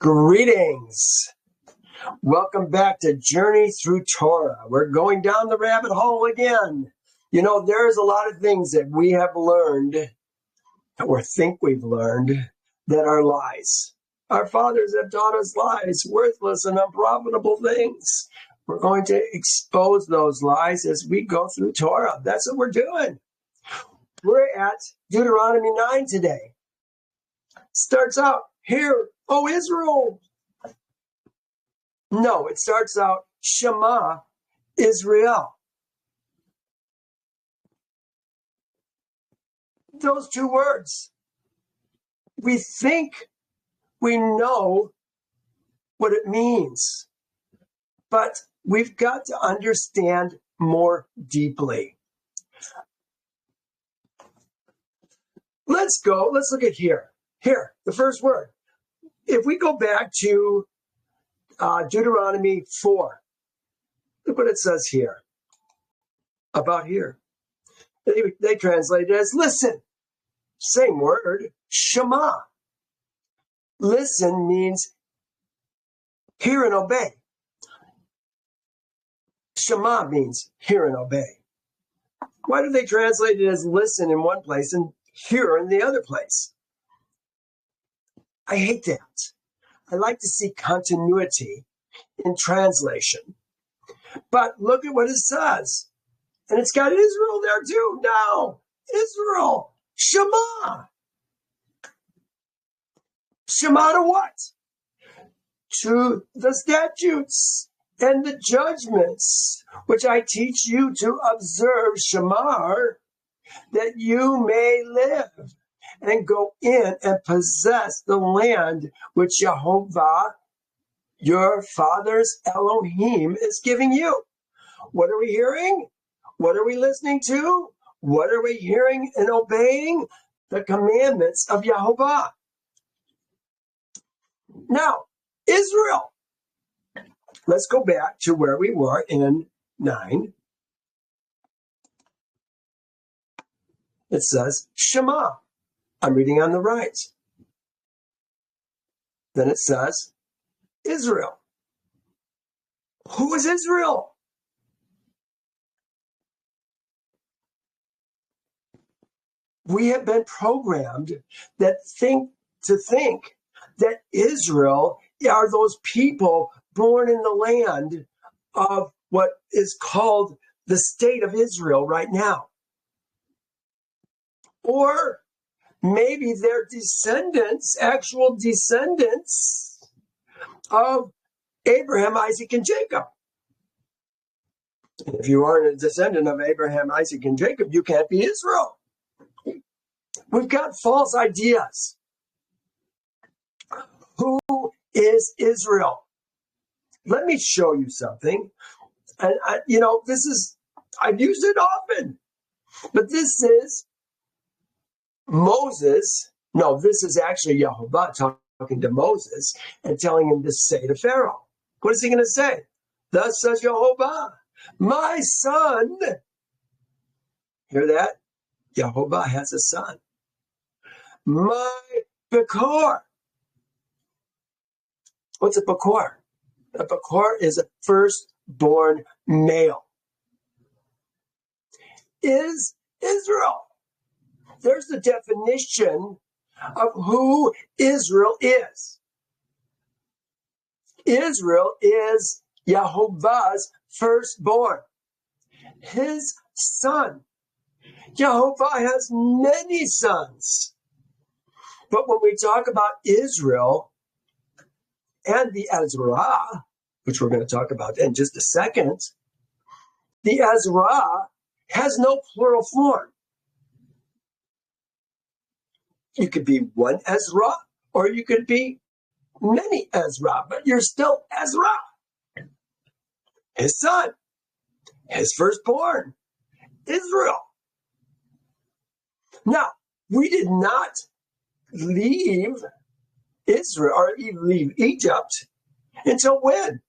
Greetings. Welcome back to Journey Through Torah. We're going down the rabbit hole again. You know, there's a lot of things that we have learned or think we've learned that are lies. Our fathers have taught us lies, worthless and unprofitable things. We're going to expose those lies as we go through Torah. That's what we're doing. We're at Deuteronomy 9 today. Starts out, "Hear, O Israel." No, it starts out, "Shema, Israel." Those two words, we think we know what it means, but we've got to understand more deeply. Let's look at here. Here, the first word. If we go back to Deuteronomy 4, look what it says here. About here. They translate it as listen. Same word, Shema. Listen means hear and obey. Shema means hear and obey. Why do they translate it as listen in one place and hear in the other place? I hate that. I like to see continuity in translation. But look at what it says. And it's got Israel there too. No, Israel, Shema. Shema to what? To the statutes and the judgments, which I teach you to observe, Shemar, that you may live and go in and possess the land which Yehovah, your father's Elohim, is giving you. What are we hearing? What are we listening to? What are we hearing and obeying? The commandments of Yehovah. Now, Israel. Let's go back to where we were in 9. It says, Shema. I'm reading on the right. Then it says, Israel. Who is Israel? We have been programmed that think that Israel are those people born in the land of what is called the state of Israel right now. Or maybe they're descendants, actual descendants of Abraham, Isaac, and Jacob. And if you aren't a descendant of Abraham, Isaac, and Jacob, you can't be Israel. We've got false ideas. Who is Israel? Let me show you something. And I've used it often, but this is Moses. No, this is actually Yehovah talking to Moses and telling him to say to Pharaoh. What is he going to say? Thus says Yehovah, my son. Hear that? Yehovah has a son. My Bekor. What's a Bekor? A Bekor is a firstborn male. Is Israel. There's the definition of who Israel is. Israel is Yehovah's firstborn, his son. Yehovah has many sons. But when we talk about Israel and the Ezra, which we're going to talk about in just a second, the Ezra has no plural form. You could be one Ezra, or you could be many Ezra, but you're still Ezra. His son, his firstborn, Israel. Now, we did not leave Israel or leave Egypt until when?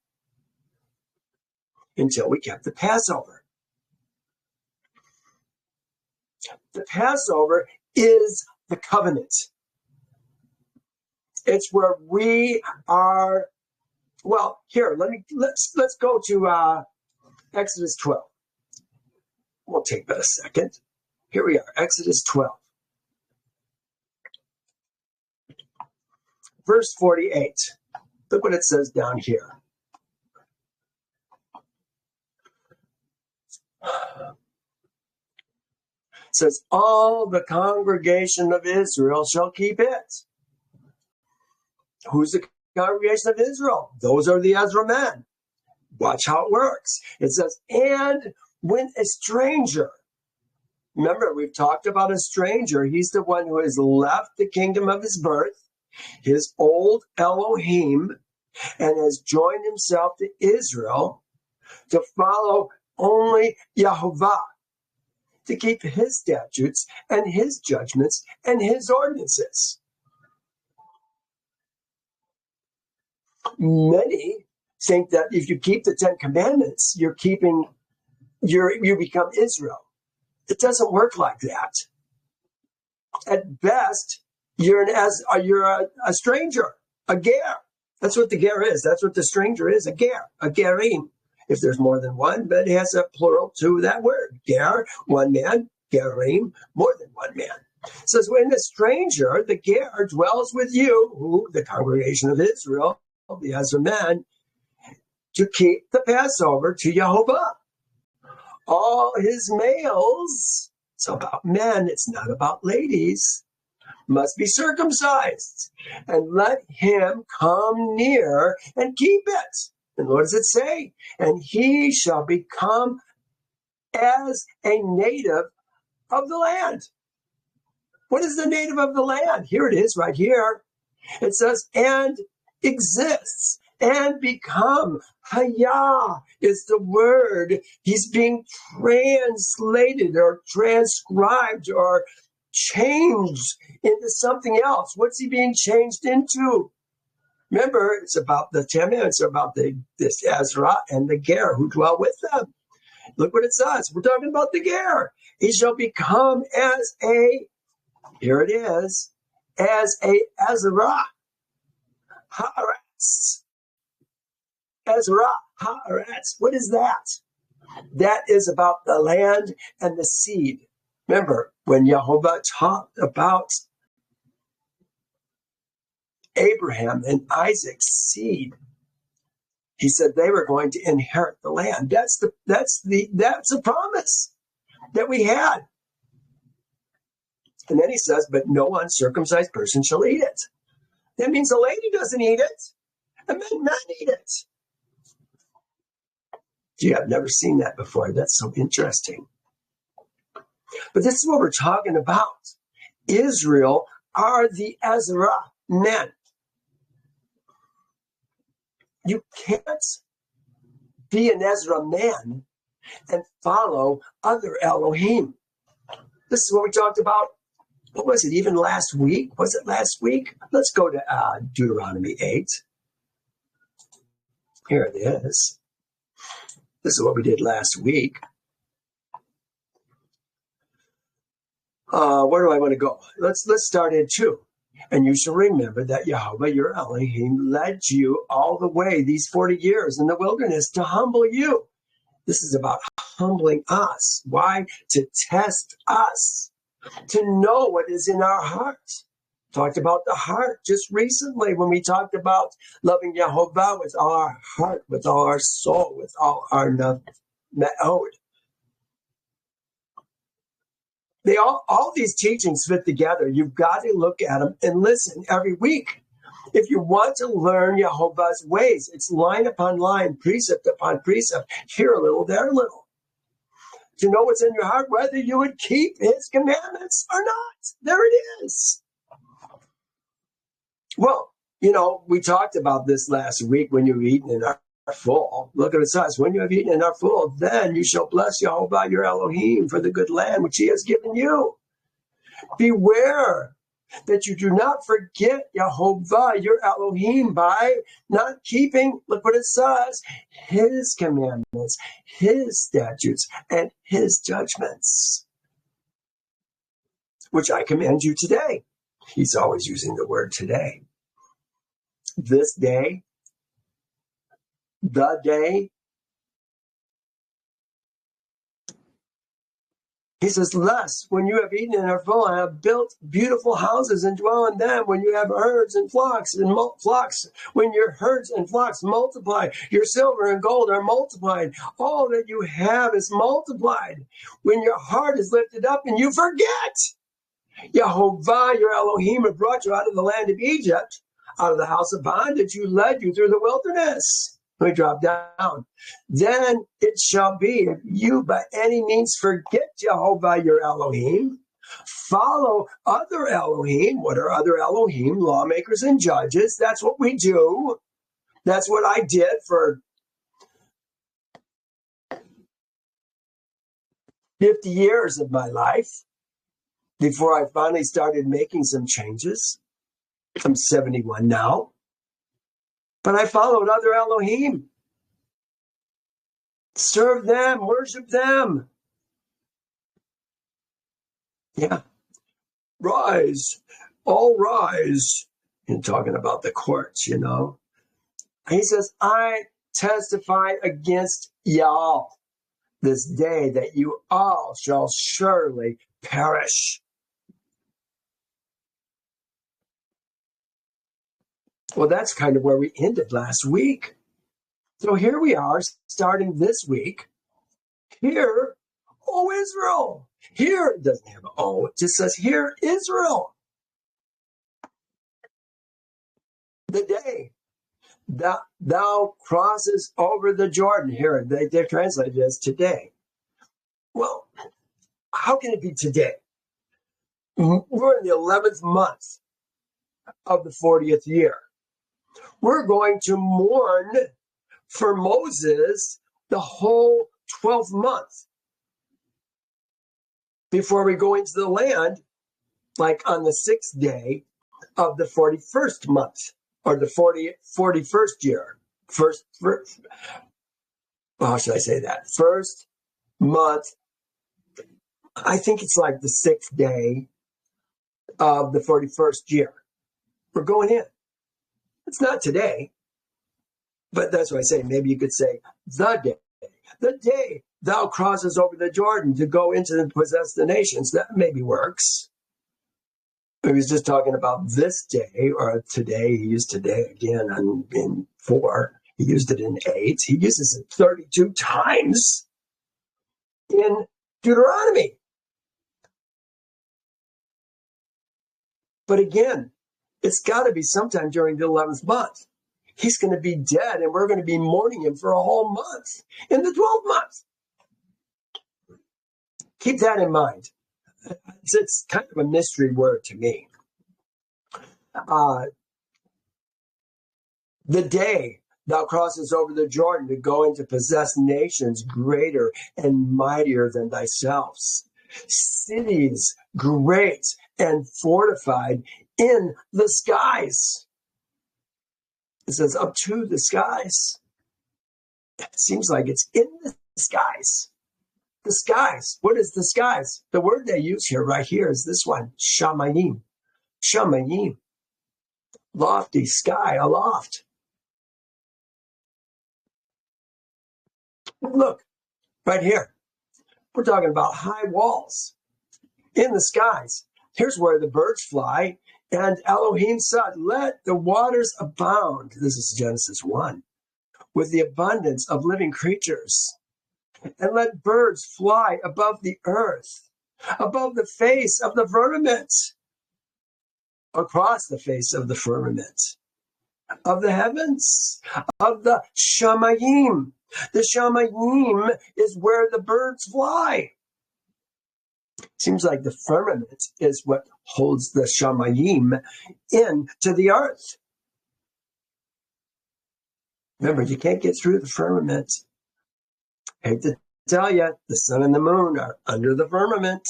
Until we kept the Passover. The Passover is the covenant. It's where we are. Well, here, let's go to Exodus 12. We'll take but a second. Here we are, Exodus 12. Verse 48. Look what it says down here. It says, all the congregation of Israel shall keep it. Who's the congregation of Israel? Those are the Ezra men. Watch how it works. It says, and when a stranger, remember, we've talked about a stranger. He's the one who has left the kingdom of his birth, his old Elohim, and has joined himself to Israel to follow only Yehovah, to keep his statutes and his judgments and his ordinances. Many think that if you keep the Ten Commandments, you become Israel. It doesn't work like that. At best, you're a stranger, a ger. That's what the ger is. That's what the stranger is, a ger, a gerim. If there's more than one, but it has a plural to that word. Ger, one man, gerim, more than one man. It says, when the stranger, the ger, dwells with you, who, the congregation of Israel, the Ezra men, to keep the Passover to Yehovah. All his males, it's about men, it's not about ladies, must be circumcised, and let him come near and keep it. And what does it say? And he shall become as a native of the land. What is the native of the land? Here it is right here. It says, and exists and become. Hayah is the word. He's being translated or transcribed or changed into something else. What's he being changed into? Remember, it's about the 10 minutes, about this Ezra and the ger who dwell with them. Look what it says. We're talking about the ger. He shall become as a, here it is, as a Ezra. Haaretz. Ezra Haaretz. What is that? That is about the land and the seed. Remember, when Yehovah talked about Abraham and Isaac's seed, he said they were going to inherit the land. That's a promise that we had. And then he says, but no uncircumcised person shall eat it. That means a lady doesn't eat it, and men eat it. Gee, I've never seen that before. That's so interesting. But this is what we're talking about. Israel are the Ezra men. You can't be an Ezra man and follow other Elohim. This is what we talked about. What was it, even last week? Was it last week? Let's go to Deuteronomy 8. Here it is. This is what we did last week. Where do I want to go? Let's start in 2. And you shall remember that Yehovah, your Elohim, led you all the way these 40 years in the wilderness to humble you. This is about humbling us. Why? To test us, to know what is in our heart. Talked about the heart just recently when we talked about loving Yehovah with all our heart, with all our soul, with all our me'od. All these teachings fit together. You've got to look at them and listen every week. If you want to learn Yehovah's ways, it's line upon line, precept upon precept, here a little, there a little. To know what's in your heart, whether you would keep his commandments or not. There it is. Well, we talked about this last week when you were eating and are full. Look at it says, when you have eaten and are full, then you shall bless Yehovah your Elohim for the good land which he has given you. Beware that you do not forget Yehovah your Elohim by not keeping, look what it says, his commandments, his statutes, and his judgments, which I command you today. He's always using the word today. this day, the day. He says, lest when you have eaten and are full and have built beautiful houses and dwell in them, when you have herds and flocks, when your herds and flocks multiply, your silver and gold are multiplied, all that you have is multiplied. When your heart is lifted up and you forget, Yehovah, your Elohim, have brought you out of the land of Egypt, out of the house of bondage, who led you through the wilderness. Let me drop down. Then it shall be, if you by any means forget Yehovah your Elohim, follow other Elohim. What are other Elohim? Lawmakers and judges. That's what we do. That's what I did for 50 years of my life before I finally started making some changes. I'm 71 now. But I followed other Elohim. Serve them, worship them. Yeah. Rise, all rise. And talking about the courts, He says, I testify against y'all this day that you all shall surely perish. Well, that's kind of where we ended last week. So here we are, starting this week. Hear, O Israel. Here, it doesn't have O, it just says, Hear, Israel. The day that thou crosses over the Jordan. Here, they're translated as today. Well, how can it be today? We're in the 11th month of the 40th year. We're going to mourn for Moses the whole 12th month before we go into the land, like on the 6th day of the 41st month, or the 41st year. How should I say that? First month, I think it's like the 6th day of the 41st year. We're going in. It's not today, but that's what I say. Maybe you could say the day thou crosses over the Jordan to go into and possess the nations. That maybe works. He was just talking about this day or today. He used today again in 4. He used it in 8. He uses it 32 times in Deuteronomy. But again, it's got to be sometime during the 11th month. He's going to be dead, and we're going to be mourning him for a whole month in the 12th month. Keep that in mind. It's kind of a mystery word to me. The day thou crosses over the Jordan to go and to possess nations greater and mightier than thyself, cities great and fortified in the skies. It says up to the skies. It seems like it's in the skies. The skies. What is the skies? The word they use here, right here, is this one, shamayim. Shamayim. Lofty sky, aloft. Look, right here. We're talking about high walls in the skies. Here's where the birds fly. And Elohim said, let the waters abound. This is Genesis 1. With the abundance of living creatures. And let birds fly above the earth, above the face of the firmament, across the face of the firmament, of the heavens, of the shamayim. The shamayim is where the birds fly. Seems like the firmament is what holds the shamayim into the earth. Remember, you can't get through the firmament. Hate to tell you, the sun and the moon are under the firmament,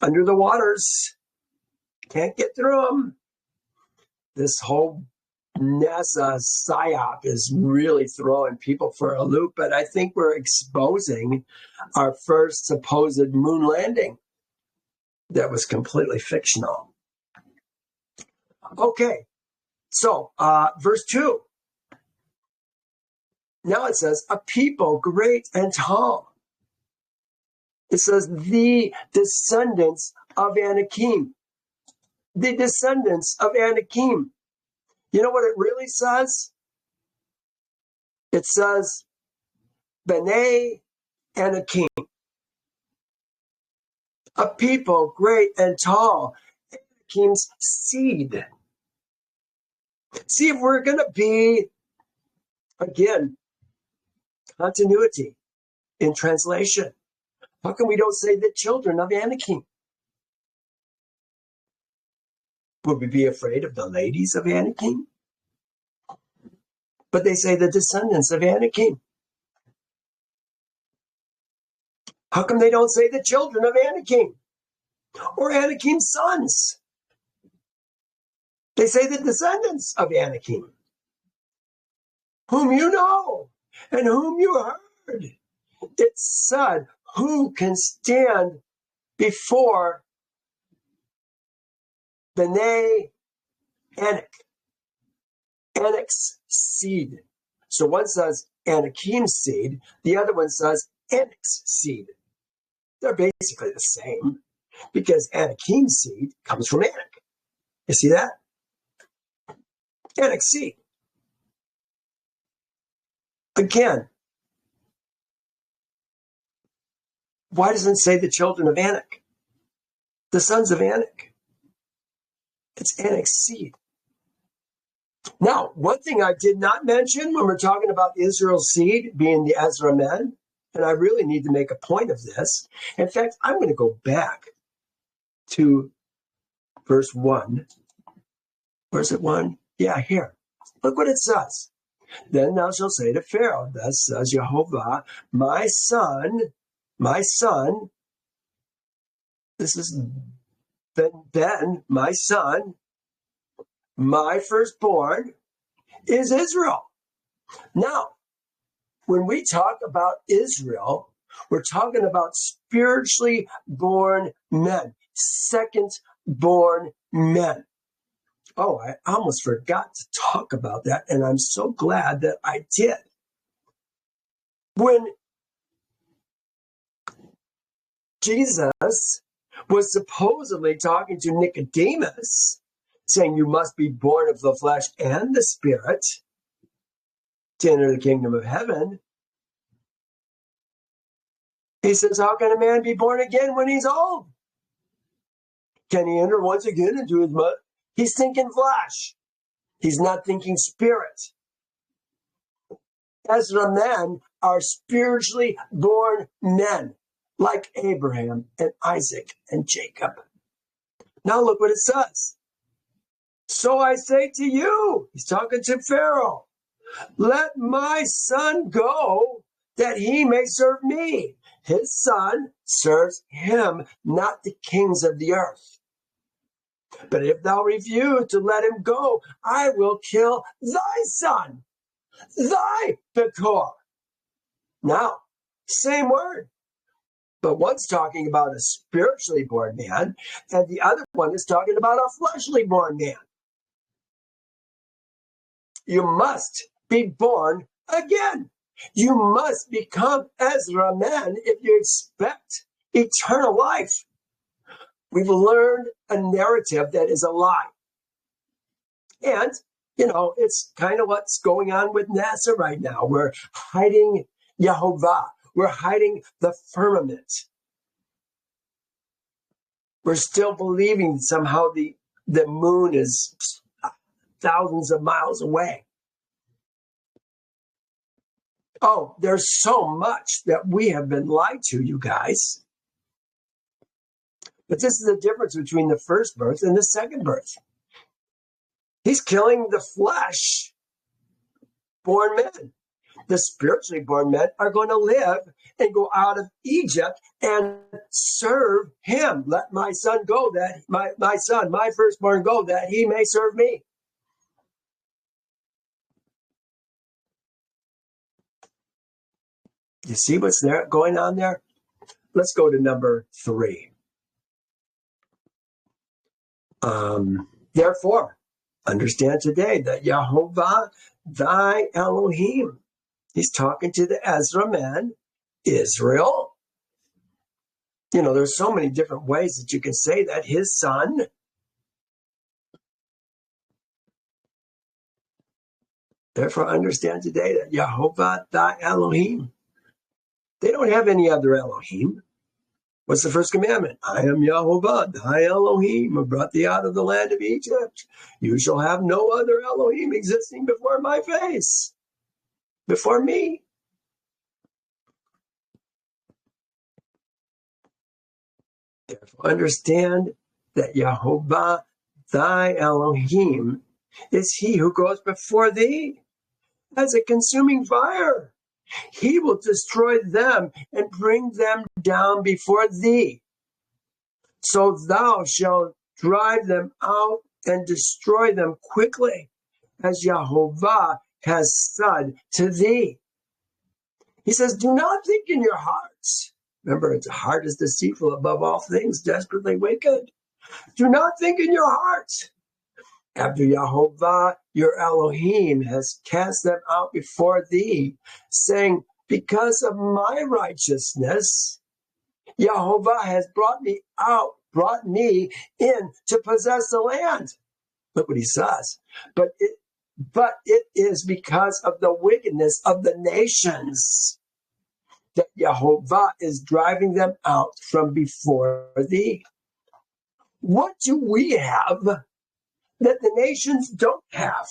under the waters. Can't get through them. This whole NASA psyop is really throwing people for a loop, but I think we're exposing our first supposed moon landing that was completely fictional. Okay, So, verse 2. Now it says, a people great and tall. It says, the descendants of Anakim. The descendants of Anakim. You know what it really says? It says, B'nai Anakim. A people great and tall. Anakim's seed. See, if we're going to be, again, continuity in translation, how come we don't say the children of Anakim? Would we be afraid of the ladies of Anakim? But they say the descendants of Anakim. How come they don't say the children of Anakim or Anakim's sons? They say the descendants of Anakim, whom you know and whom you heard. It said, who can stand before B'nai Anak, Anak's seed. So one says Anakim's seed, the other one says Anak's seed. They're basically the same because Anakim's seed comes from Anak. You see that? Anak's seed. Again, why doesn't it say the children of Anak? The sons of Anak. It's Anak's seed. Now, one thing I did not mention when we're talking about Israel's seed being the Ezra men, and I really need to make a point of this. In fact, I'm going to go back to verse 1. Where's it 1? Yeah, here. Look what it says. Then thou shalt say to Pharaoh, thus says Yehovah, my son, this is Ben, my son, my firstborn is Israel. Now, when we talk about Israel, we're talking about spiritually born men, second-born men. Oh, I almost forgot to talk about that, and I'm so glad that I did. When Jesus was supposedly talking to Nicodemus, saying you must be born of the flesh and the spirit to enter the kingdom of heaven, he says, how can a man be born again when he's old? Can he enter once again into his mother? He's thinking flesh. He's not thinking spirit. Ezra men are spiritually born men, like Abraham and Isaac and Jacob. Now look what it says. So I say to you, he's talking to Pharaoh, let my son go that he may serve me. His son serves him, not the kings of the earth. But if thou refuse to let him go, I will kill thy son, thy Bekor. Now, same word. But one's talking about a spiritually born man, and the other one is talking about a fleshly born man. You must be born again. You must become Ezra men if you expect eternal life. We've learned a narrative that is a lie. And, it's kind of what's going on with NASA right now. We're hiding Yehovah. We're hiding the firmament. We're still believing somehow the moon is thousands of miles away. Oh, there's so much that we have been lied to, you guys. But this is the difference between the first birth and the second birth. He's killing the flesh-born men. The spiritually born men are going to live and go out of Egypt and serve him. Let my son go, that my son, my firstborn go, that he may serve me. You see what's there going on there? Let's go to number 3. Therefore, understand today that Yehovah, thy Elohim. He's talking to the Ezra man, Israel. There's so many different ways that you can say that. His son. Therefore, understand today that Yehovah, thy Elohim. They don't have any other Elohim. What's the first commandment? I am Yehovah, thy Elohim, who brought thee out of the land of Egypt. You shall have no other Elohim existing before my face, before me. Therefore, understand that Yehovah, thy Elohim, is he who goes before thee as a consuming fire. He will destroy them and bring them down before thee. So thou shalt drive them out and destroy them quickly, as Yehovah has said to thee. He says, do not think in your hearts. Remember, its heart is deceitful above all things, desperately wicked. Do not think in your heart. After Yehovah, your Elohim, has cast them out before thee, saying, because of my righteousness, Yehovah has brought me in to possess the land. Look what he says. But it is because of the wickedness of the nations that Yehovah is driving them out from before thee. What do we have that the nations don't have?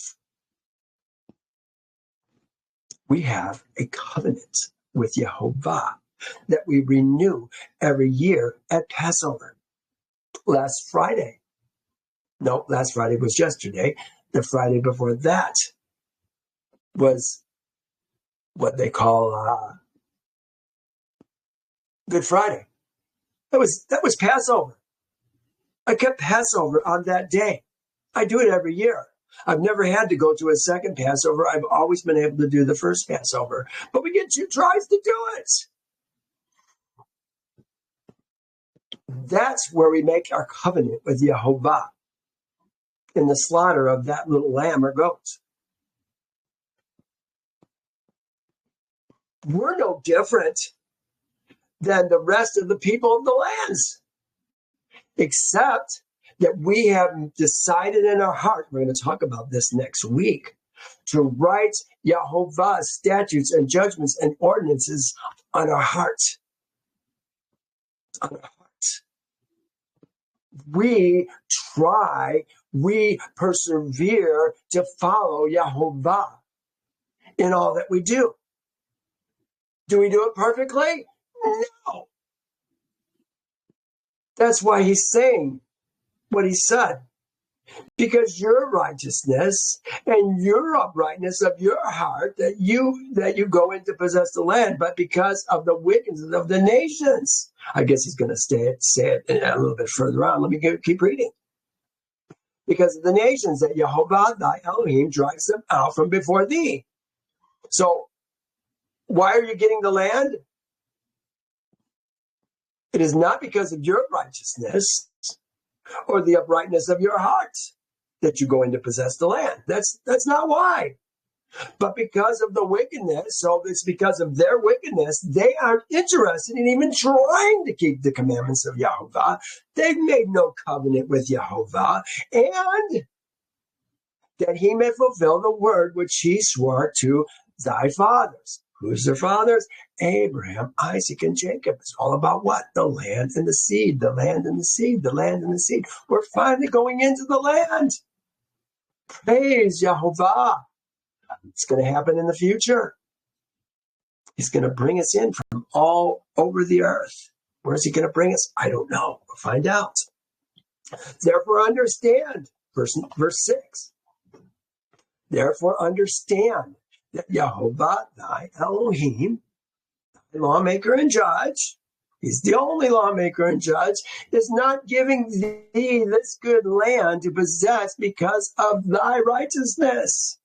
We have a covenant with Yehovah that we renew every year at Passover. Last Friday was yesterday. The Friday before that was what they call Good Friday. That was Passover. I kept Passover on that day. I do it every year. I've never had to go to a second Passover. I've always been able to do the first Passover. But we get 2 tries to do it. That's where we make our covenant with Yehovah in the slaughter of that little lamb or goat. We're no different than the rest of the people of the lands, except that we have decided in our heart, we're going to talk about this next week, to write Yehovah's statutes and judgments and ordinances on our heart. On our heart. We persevere to follow Yehovah in all that we do. Do we do it perfectly? No. That's why he's saying what he said. Because your righteousness and your uprightness of your heart that you go in to possess the land, but because of the wickedness of the nations. I guess he's going to say it a little bit further on. Let me keep reading. Because of the nations that Yehovah, thy Elohim, drives them out from before thee. So, why are you getting the land? It is not because of your righteousness or the uprightness of your heart that you go in to possess the land. That's not why. But because of the wickedness, so it's because of their wickedness, they aren't interested in even trying to keep the commandments of Yehovah. They've made no covenant with Yehovah, and that he may fulfill the word which he swore to thy fathers. Who's their fathers? Abraham, Isaac, and Jacob. It's all about what? The land and the seed, the land and the seed, the land and the seed. We're finally going into the land. Praise Yehovah. It's going to happen in the future. He's going to bring us in from all over the earth. Where is he going to bring us? I don't know. We'll find out. Therefore, understand. Verse 6. Therefore, understand that Yehovah, thy Elohim, the lawmaker and judge, he's the only lawmaker and judge, is not giving thee this good land to possess because of thy righteousness.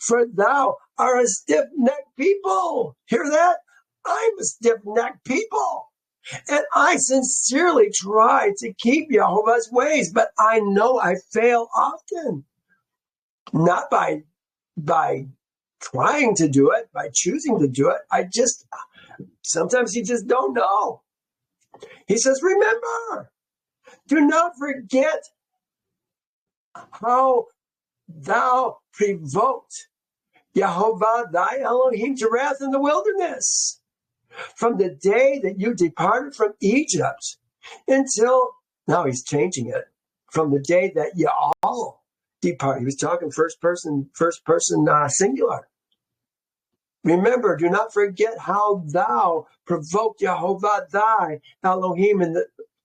For thou art a stiff-necked people. Hear that? I'm a stiff-necked people. And I sincerely try to keep Yehovah's ways, but I know I fail often. not by trying to do it, by choosing to do it. Sometimes you just don't know. He says, remember, do not forget how thou provoked Yehovah thy Elohim to wrath in the wilderness, from the day that you departed from Egypt until, now he's changing it, from the day that you all departed. He was talking first person singular. Remember, do not forget how thou provoked Yehovah thy Elohim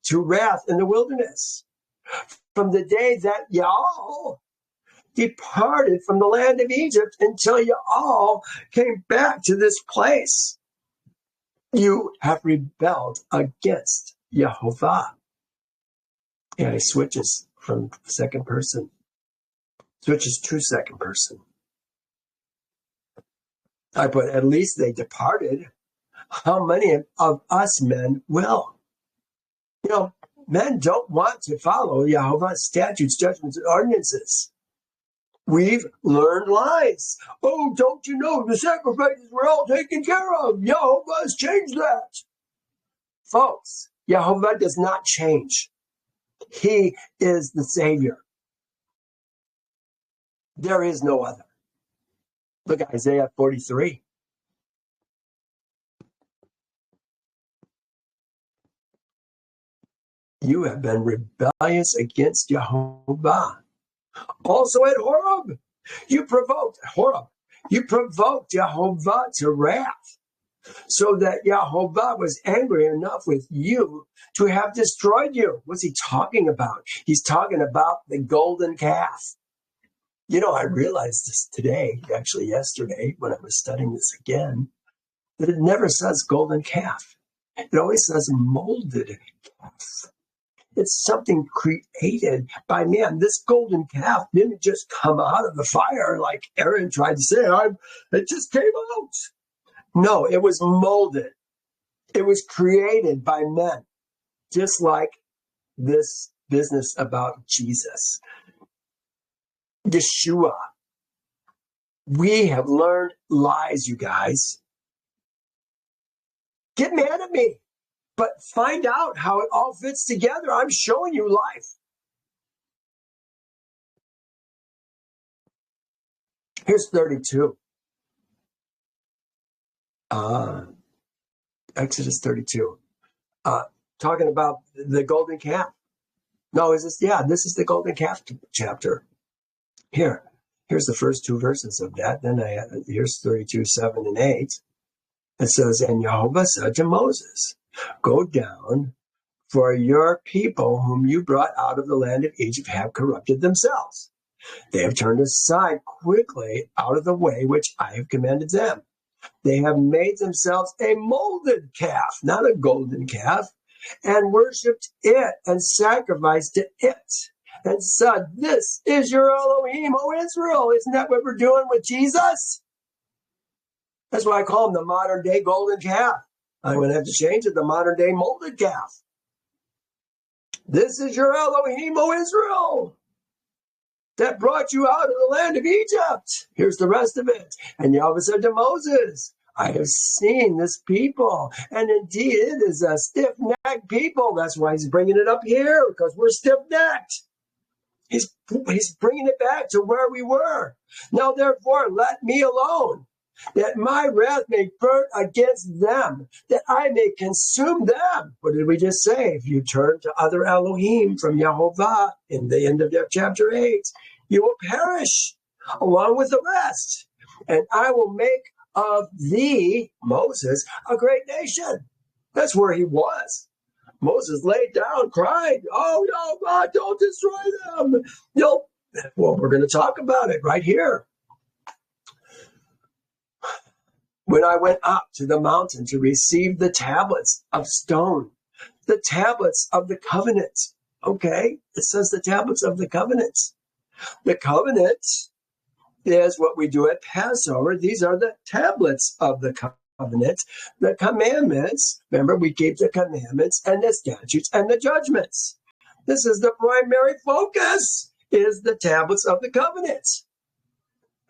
to wrath in the wilderness, from the day that y'all departed from the land of Egypt until you all came back to this place. You have rebelled against Yehovah. Yeah, he switches from second person. Switches to second person. I put, at least they departed. How many of us men will? Men don't want to follow Yehovah's statutes, judgments, and ordinances. We've learned lies. Oh, don't you know the sacrifices were all taken care of? Yehovah has changed that. Folks, Yehovah does not change. He is the Savior. There is no other. Look at Isaiah 43. You have been rebellious against Yehovah. Also at Horeb, you provoked Yehovah to wrath, so that Yehovah was angry enough with you to have destroyed you. What's he talking about? He's talking about the golden calf. I realized this today, actually yesterday, when I was studying this again, that it never says golden calf. It always says molded calf. It's something created by man. This golden calf didn't just come out of the fire like Aaron tried to say. It just came out. No, it was molded. It was created by men, just like this business about Jesus. Yeshua. We have learned lies, you guys. Get mad at me, but find out how it all fits together. I'm showing you life. Here's 32. Exodus 32. Talking about the golden calf. No, this is the golden calf chapter. Here's the first two verses of that. Then here's 32, 7 and 8. It says, and Yehovah said to Moses, go down, for your people whom you brought out of the land of Egypt have corrupted themselves. They have turned aside quickly out of the way which I have commanded them. They have made themselves a molded calf, not a golden calf, and worshipped it and sacrificed to it, and said, this is your Elohim, O Israel. Isn't that what we're doing with Jesus? That's why I call him the modern day golden calf. I'm going to have to change it, the modern day molded calf. This is your Elohim, O Israel, that brought you out of the land of Egypt. Here's the rest of it. And Yehovah said to Moses, I have seen this people, and indeed it is a stiff-necked people. That's why he's bringing it up here, because we're stiff-necked. He's bringing it back to where we were. Now, therefore, let me alone, that my wrath may burn against them, that I may consume them. What did we just say? If you turn to other Elohim from Yehovah in the end of chapter 8, you will perish along with the rest. And I will make of thee, Moses, a great nation. That's where he was. Moses laid down, cried, oh, no, God, don't destroy them. Well, we're going to talk about it right here. When I went up to the mountain to receive the tablets of stone, the tablets of the covenant. Okay, it says the tablets of the covenant. The covenant is what we do at Passover. These are the tablets of the covenant, the commandments. Remember, we keep the commandments and the statutes and the judgments. This is the primary focus, is the tablets of the covenant.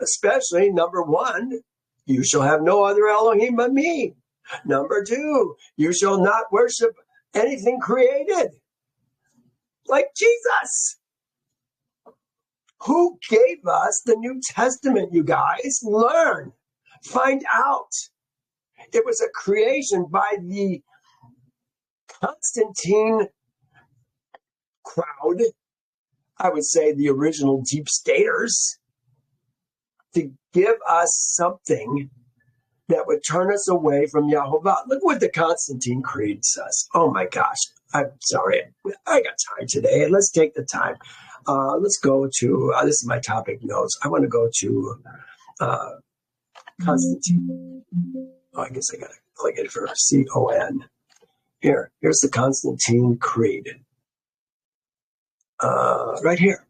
Especially, number one, you shall have no other Elohim but me. Number two, you shall not worship anything created. Like Jesus. Who gave us the New Testament, you guys? Learn. Find out. It was a creation by the Constantine crowd. I would say the original deep staters, to give us something that would turn us away from Yehovah. Look what the Constantine Creed says. Oh my gosh. I'm sorry. I got tired today. Let's take the time. Let's go to, this is my topic notes. I want to go to Constantine. Oh, I guess I got to click it for C-O-N. Here's the Constantine Creed. Right here.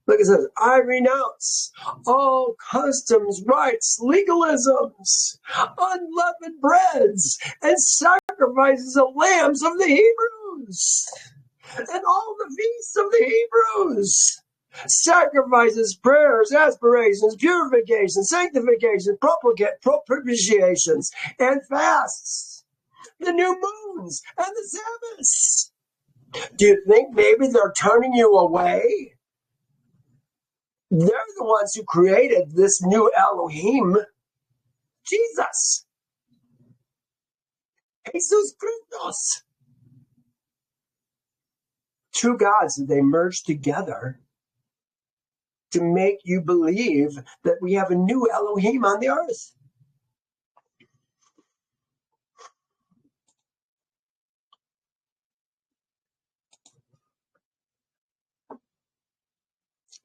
Look, it says, I renounce all customs, rites, legalisms, unleavened breads, and sacrifices of lambs of the Hebrews, and all the feasts of the Hebrews. Sacrifices, prayers, aspirations, purifications, sanctifications, propitiations, and fasts, the new moons, and the Sabbaths. Do you think maybe they're turning you away? They're the ones who created this new Elohim, Jesus. Jesus Christos. Two gods that they merged together to make you believe that we have a new Elohim on the earth.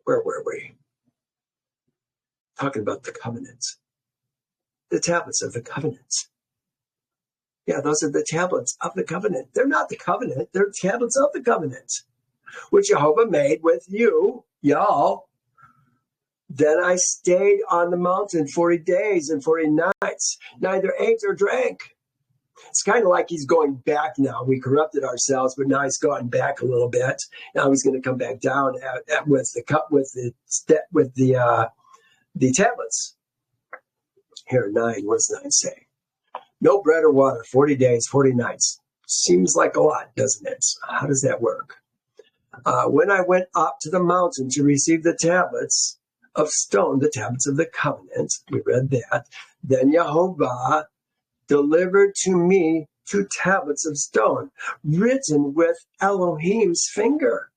Where were we? Talking about the covenants. The tablets of the covenants. Yeah, those are the tablets of the covenant. They're not the covenant. They're tablets of the covenant, which Yehovah made with you, y'all. Then I stayed on the mountain 40 days and 40 nights, neither ate or drank. It's kind of like he's going back now. We corrupted ourselves, but now he's gone back a little bit. Now he's going to come back down with the tablets. Here, 9. What does 9 say? No bread or water, 40 days, 40 nights. Seems like a lot, doesn't it? How does that work? When I went up to the mountain to receive the tablets of stone, the tablets of the covenant, we read that. Then Yehovah delivered to me 2 tablets of stone, written with Elohim's finger.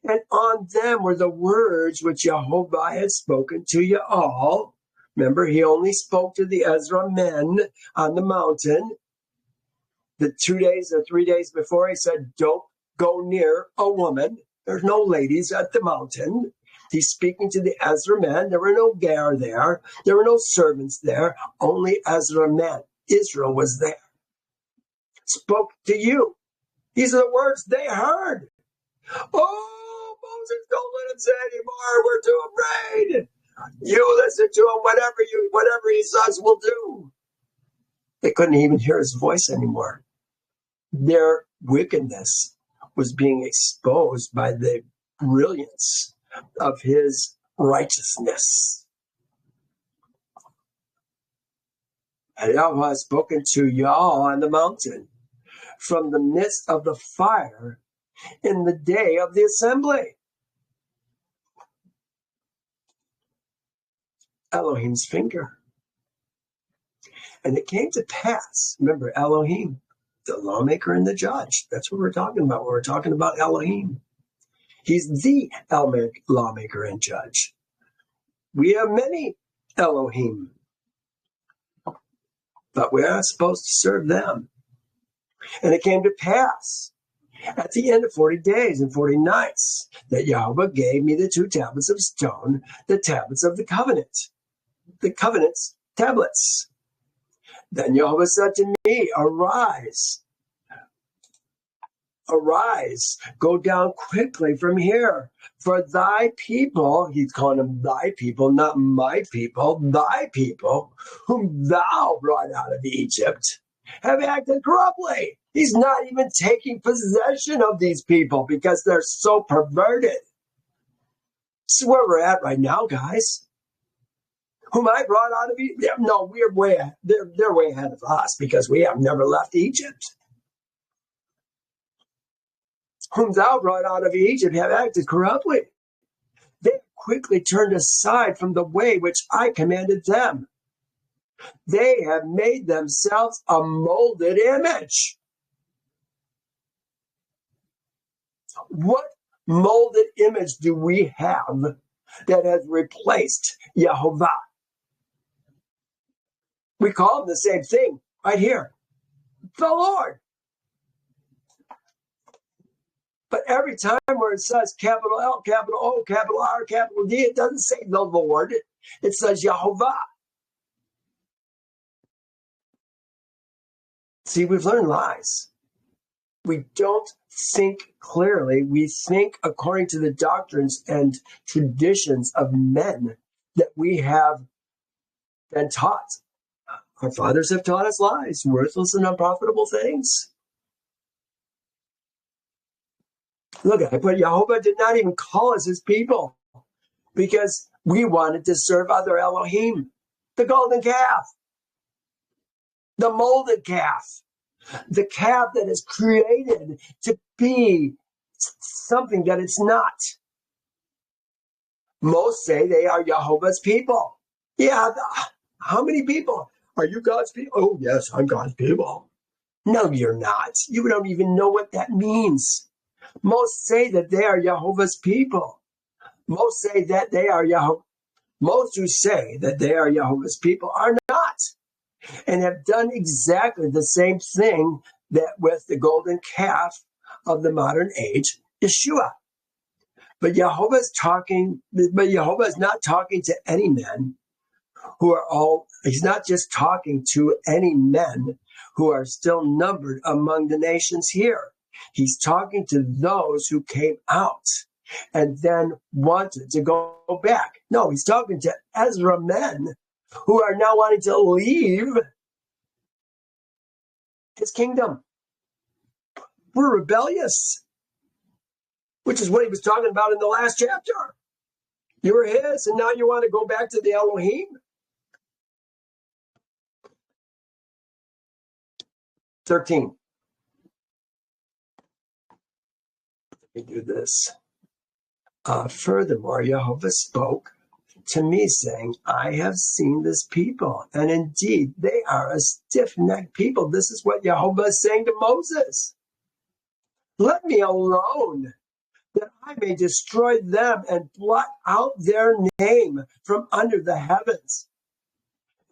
And on them were the words which Yehovah had spoken to you all. Remember, he only spoke to the Ezra men on the mountain. The 2 days or 3 days before, he said, don't go near a woman. There's no ladies at the mountain. He's speaking to the Ezra men. There were no Ger there. There were no servants there. Only Ezra men. Israel was there. Spoke to you. These are the words they heard. Oh, Moses, don't let him say anymore. We're too afraid. You listen to him. Whatever he says, we'll do. They couldn't even hear his voice anymore. Their wickedness was being exposed by the brilliance of his righteousness. And Yahweh has spoken to y'all on the mountain from the midst of the fire in the day of the assembly. Elohim's finger. And it came to pass, remember Elohim, the lawmaker and the judge. That's what we're talking about when we're talking about Elohim. He's the lawmaker and judge. We have many Elohim, but we're not supposed to serve them. And it came to pass at the end of 40 days and 40 nights that Yahweh gave me the 2 tablets of stone, the tablets of the covenant's tablets. Then Yahweh said to me, arise, go down quickly from here. For thy people, he's calling them thy people, not my people, thy people, whom thou brought out of Egypt, have acted corruptly. He's not even taking possession of these people because they're so perverted. This is where we're at right now, guys. whom I brought out of Egypt. No, we're way ahead. They're way ahead of us because we have never left Egypt. Whom thou brought out of Egypt have acted corruptly. They quickly turned aside from the way which I commanded them. They have made themselves a molded image. What molded image do we have that has replaced Yehovah? We call him the same thing right here, the Lord. But every time where it says capital L, capital O, capital R, capital D, it doesn't say the Lord. It says Yehovah. See, we've learned lies. We don't think clearly. We think according to the doctrines and traditions of men that we have been taught. Our fathers have taught us lies, worthless and unprofitable things. Look at it, but Yehovah did not even call us his people because we wanted to serve other Elohim, the golden calf, the molded calf, the calf that is created to be something that it's not. Most say they are Yehovah's people. Yeah, how many people? Are you God's people? Oh, yes, I'm God's people. No, you're not. You don't even know what that means. Most say that they are Yehovah's people. Most say that they are Yehovah. Most who say that they are Yehovah's people are not, and have done exactly the same thing that with the golden calf of the modern age, Yeshua. But Yehovah is not talking to any men who are all. He's not just talking to any men who are still numbered among the nations here. He's talking to those who came out and then wanted to go back. No, he's talking to Ezra men who are now wanting to leave his kingdom. We're rebellious, which is what he was talking about in the last chapter. You were his, and now you want to go back to the Elohim? 13. Let me do this. Furthermore, Yehovah spoke to me, saying, I have seen this people, and indeed they are a stiff-necked people. This is what Yehovah is saying to Moses. Let me alone, that I may destroy them and blot out their name from under the heavens.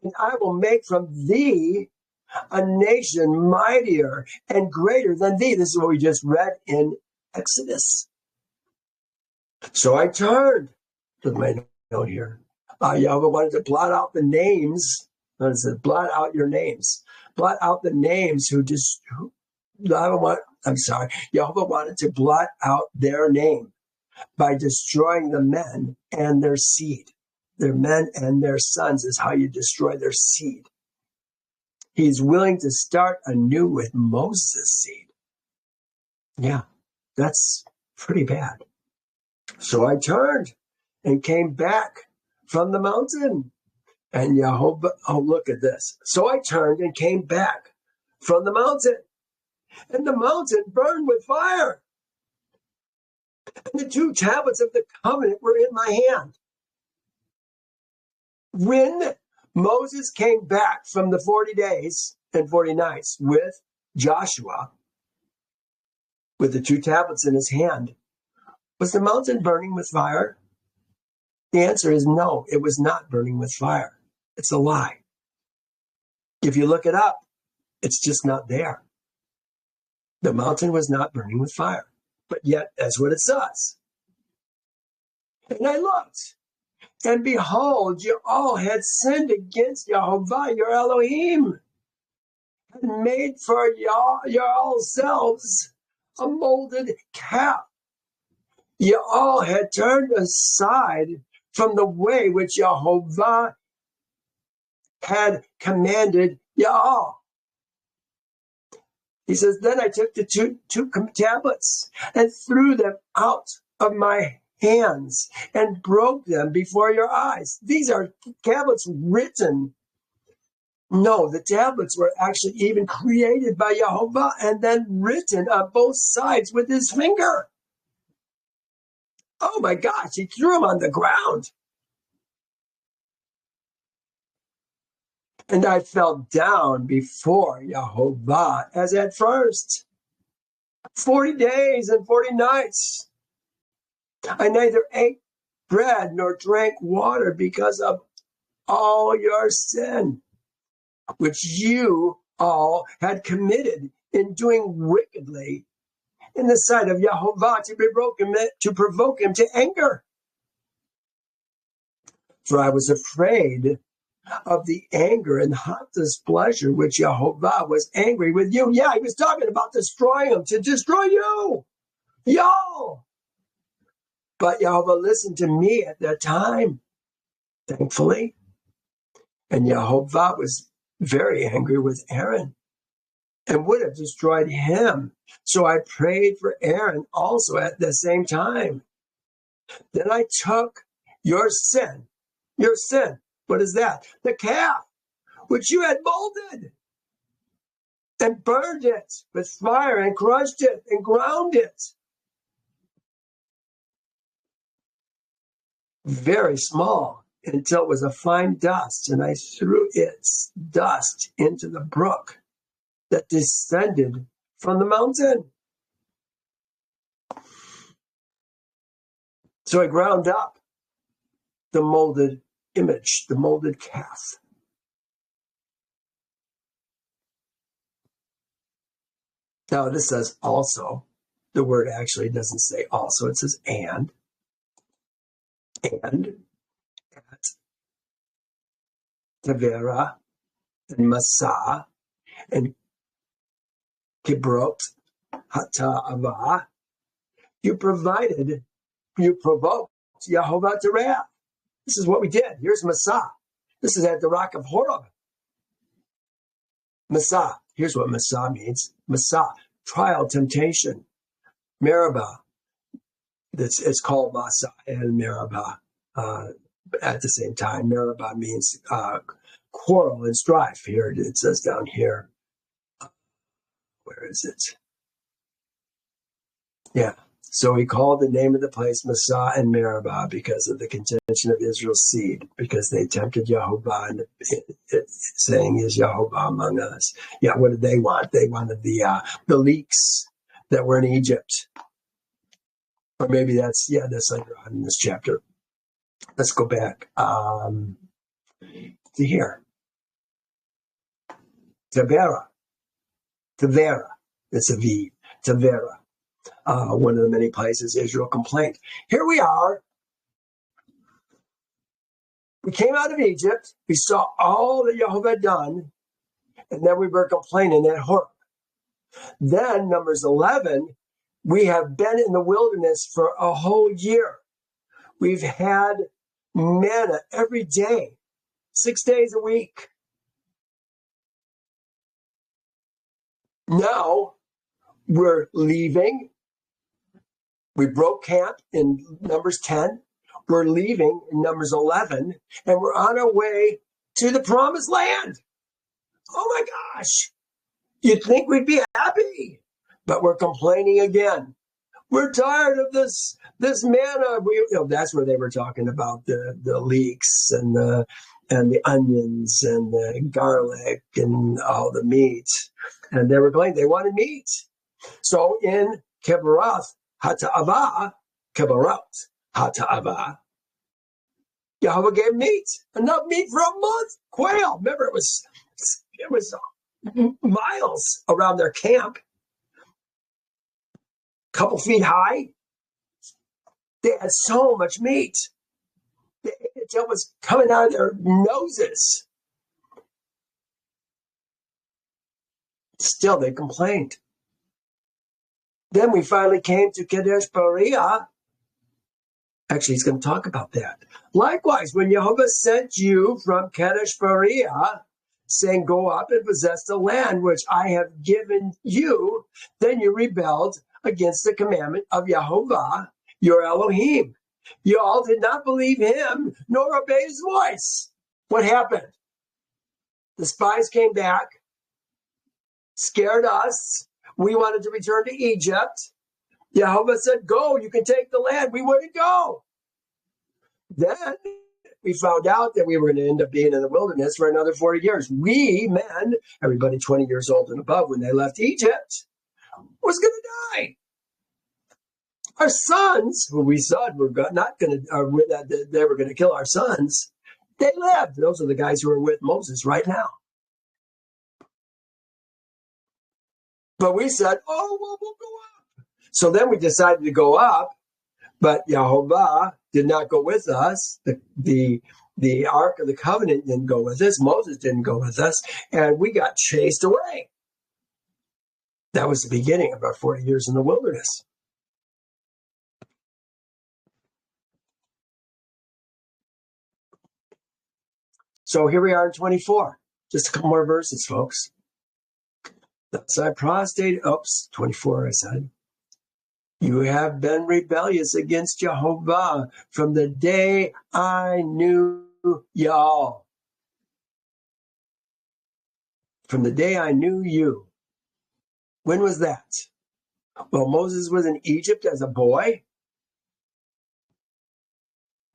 And I will make from thee a nation mightier and greater than thee. This is what we just read in Exodus. So I turned to my note here. Yehovah wanted to blot out the names. It said, blot out your names. Blot out the names Yehovah wanted to blot out their name by destroying the men and their seed. Their men and their sons is how you destroy their seed. He's willing to start anew with Moses' seed. Yeah, that's pretty bad. So I turned and came back from the mountain. And Yehovah, look at this. So I turned and came back from the mountain. And the mountain burned with fire. And the 2 tablets of the covenant were in my hand. When Moses came back from the 40 days and 40 nights with Joshua, with the 2 tablets in his hand, was the mountain burning with fire? The answer is no, it was not burning with fire. It's a lie. If you look it up, it's just not there. The mountain was not burning with fire. But yet, that's what it says. And I looked, and behold, you all had sinned against Yehovah, your Elohim, and made for yourselves a molded calf. You all had turned aside from the way which Yehovah had commanded y'all. He says, then I took the two tablets and threw them out of my hands and broke them before your eyes. These are tablets written. No, the tablets were actually even created by Yehovah and then written on both sides with his finger. Oh my gosh, he threw them on the ground. And I fell down before Yehovah as at first. 40 days and 40 nights. I neither ate bread nor drank water because of all your sin, which you all had committed in doing wickedly in the sight of Yehovah to provoke him to anger. For I was afraid of the anger and hot displeasure which Yehovah was angry with you. Yeah, he was talking about destroying them, to destroy you. Y'all. But Yehovah listened to me at that time, thankfully. And Yehovah was very angry with Aaron and would have destroyed him. So I prayed for Aaron also at the same time. Then I took your sin. What is that? The calf, which you had molded, and burned it with fire and crushed it and ground it. Very small until it was a fine dust, and I threw its dust into the brook that descended from the mountain. So I ground up the molded image, the molded calf. Now this says also. The word actually doesn't say also, it says and at Tavera and Massa and Kibrot Hata'avah, you provoked Yehovah to wrath. This is what we did. Here's Massa. This is at the rock of Horeb. Massa. Here's what Massa means. Massa, trial, temptation. Meribah. It's called Massa and Meribah at the same time. Meribah means quarrel and strife. Here it says down here. Where is it? Yeah. So he called the name of the place Massa and Meribah because of the contention of Israel's seed, because they tempted Yehovah, and saying, "Is Yehovah among us?" Yeah. What did they want? They wanted the leeks that were in Egypt, or maybe that's later on in this chapter. Let's go back to here. Tavera. It's a V. Tavera. One of the many places Israel complained. Here we are. We came out of Egypt. We saw all that Yehovah had done. And then we were complaining at Horeb. Then, Numbers 11, we have been in the wilderness for a whole year. We've had manna every day, 6 days a week. Now we're leaving. We broke camp in Numbers 10. We're leaving in Numbers 11, and we're on our way to the promised land. Oh my gosh. You'd think we'd be happy, but we're complaining again. We're tired of this manna. That's where they were talking about the leeks and the onions and the garlic and all the meat. And they were complaining they wanted meat. So in Kibbutz Hata'avah, Yehovah gave meat, enough meat for a month. Quail. Remember, it was miles around their camp, couple feet high. They had so much meat. It was coming out of their noses. Still, they complained. Then we finally came to Kadesh Barnea. Actually, he's going to talk about that. Likewise, when Yehovah sent you from Kadesh Barnea, saying, "Go up and possess the land which I have given you," then you rebelled against the commandment of Yehovah, your Elohim. You all did not believe him, nor obey his voice. What happened? The spies came back, scared us. We wanted to return to Egypt. Yehovah said, go, you can take the land. We wouldn't go. Then we found out that we were going to end up being in the wilderness for another 40 years. We, men, everybody 20 years old and above when they left Egypt, was going to die. Our sons, who we said were not going to, they were going to kill our sons, they lived. Those are the guys who are with Moses right now. But we said, oh, well, we'll go up. So then we decided to go up, but Yehovah did not go with us. The Ark of the Covenant didn't go with us. Moses didn't go with us. And we got chased away. That was the beginning of our 40 years in the wilderness. So here we are in 24. Just a couple more verses, folks. Thus I prostrate, 24 I said. You have been rebellious against Yehovah from the day I knew y'all. From the day I knew you. When was that? Well, Moses was in Egypt as a boy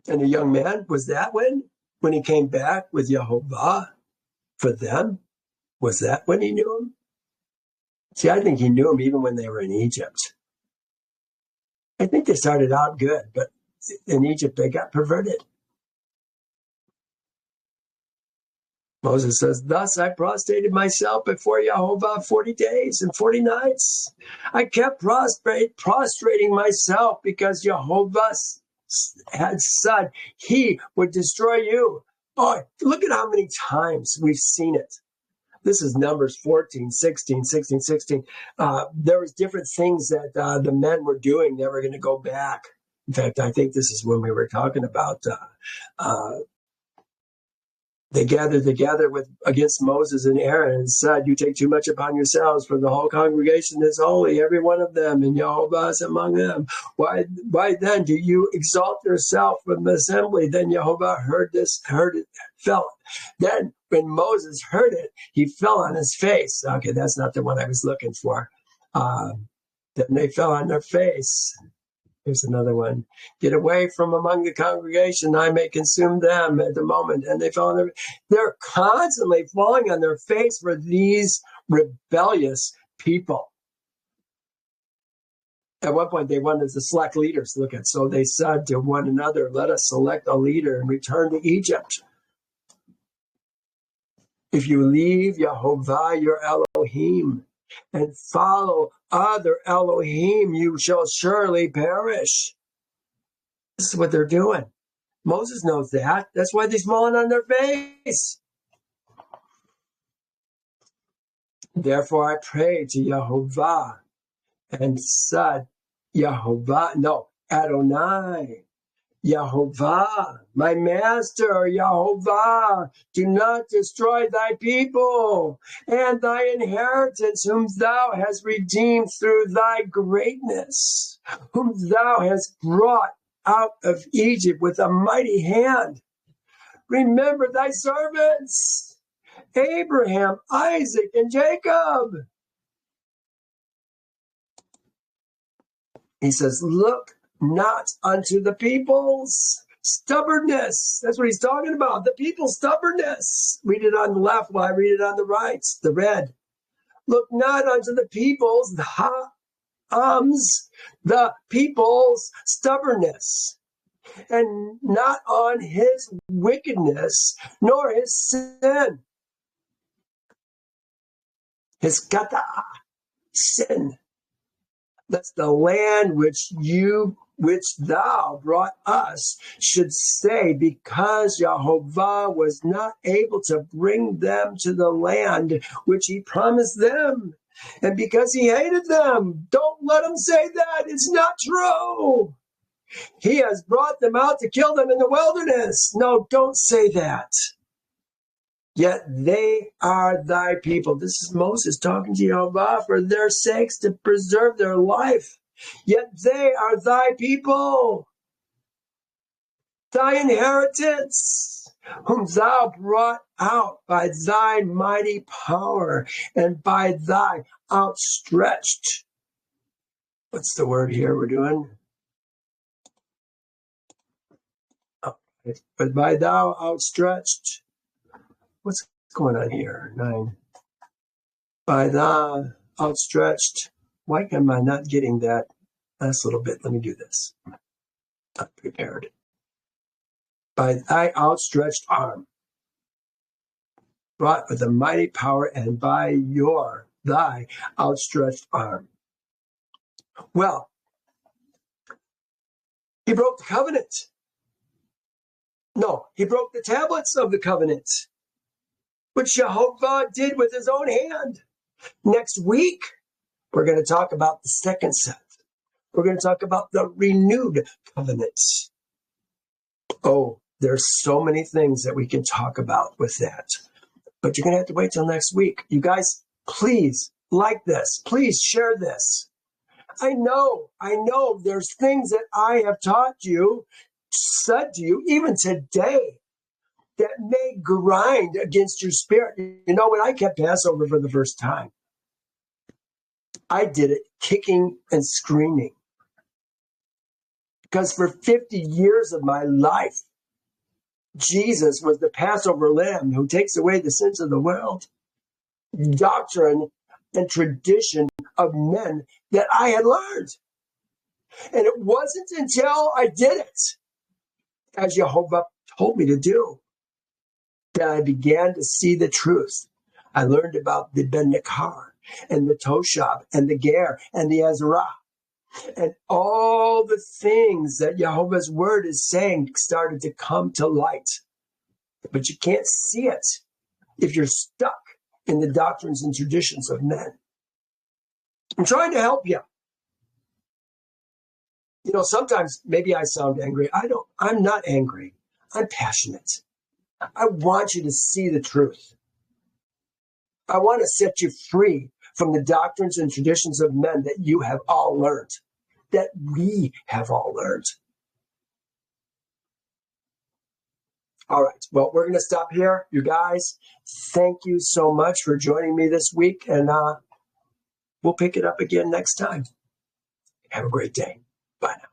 and a young man. Was that when? When he came back with Yehovah for them? Was that when he knew him? See, I think he knew him even when they were in Egypt. I think they started out good, but in Egypt they got perverted. Moses says, thus I prostrated myself before Yehovah 40 days and 40 nights. I kept prostrating myself because Yehovah had said he would destroy you. Oh, look at how many times we've seen it. This is Numbers 14, 16, 16, 16. There was different things that the men were doing. They were going to go back. In fact, I think this is when we were talking about they gathered together against Moses and Aaron and said, you take too much upon yourselves, for the whole congregation is holy, every one of them, and Yehovah is among them. Why then do you exalt yourself from the assembly? Then Yehovah heard it, fell. Then when Moses heard it, he fell on his face. Okay, that's not the one I was looking for. Then they fell on their face. Here's another one. Get away from among the congregation, I may consume them at the moment. And they fell on their, they're constantly falling on their face for these rebellious people. At one point, they wanted to select leaders. Look at, so they said to one another, let us select a leader and return to Egypt. If you leave Yehovah, your Elohim, and follow other Elohim, you shall surely perish. This is what they're doing. Moses knows that. That's why they're falling on their face. Therefore I prayed to Yehovah and said, Adonai, Yehovah, my master, Yehovah, do not destroy thy people and thy inheritance, whom thou hast redeemed through thy greatness, whom thou hast brought out of Egypt with a mighty hand. Remember thy servants, Abraham, Isaac, and Jacob. He says, look not unto the people's stubbornness. That's what he's talking about. The people's stubbornness. Read it on the left while I read it on the right, the red. Look not unto the people's, the people's stubbornness, and not on his wickedness, nor his sin. His kata, sin. That's the land which thou brought us should say, because Yehovah was not able to bring them to the land which he promised them, and because he hated them. Don't let him say that. It's not true. He has brought them out to kill them in the wilderness. No, don't say that. Yet they are thy people. This is Moses talking to Yehovah for their sakes, to preserve their life. Yet they are thy people. thy inheritance, whom thou brought out by thy mighty power and by thy outstretched. What's the word here we're doing? Oh, but by thou outstretched. What's going on here? 9. By thou outstretched. Why am I not getting that last little bit? Let me do this. Not prepared. By thy outstretched arm, brought with a mighty power, and by thy outstretched arm. Well, he broke the covenant. No, he broke the tablets of the covenant, which Yehovah did with his own hand. Next week, we're going to talk about the second set. We're going to talk about the renewed covenant. Oh, there's so many things that we can talk about with that. But you're going to have to wait till next week. You guys, please like this. Please share this. I know there's things that I have taught you, said to you, even today, that may grind against your spirit. You know, when I kept Passover for the first time, I did it kicking and screaming. Because for 50 years of my life, Jesus was the Passover lamb who takes away the sins of the world. Doctrine and tradition of men that I had learned. And it wasn't until I did it, as Yehovah told me to do, that I began to see the truth. I learned about the Ben Nikkar and the Toshab and the Ger and the Ezra. And all the things that Yehovah's word is saying started to come to light. But you can't see it if you're stuck in the doctrines and traditions of men. I'm trying to help you. You know, sometimes maybe I sound angry. I'm not angry. I'm passionate. I want you to see the truth. I want to set you free from the doctrines and traditions of men that you have all learned, that we have all learned. All right. Well, we're going to stop here. You guys, thank you so much for joining me this week. And we'll pick it up again next time. Have a great day. Bye now.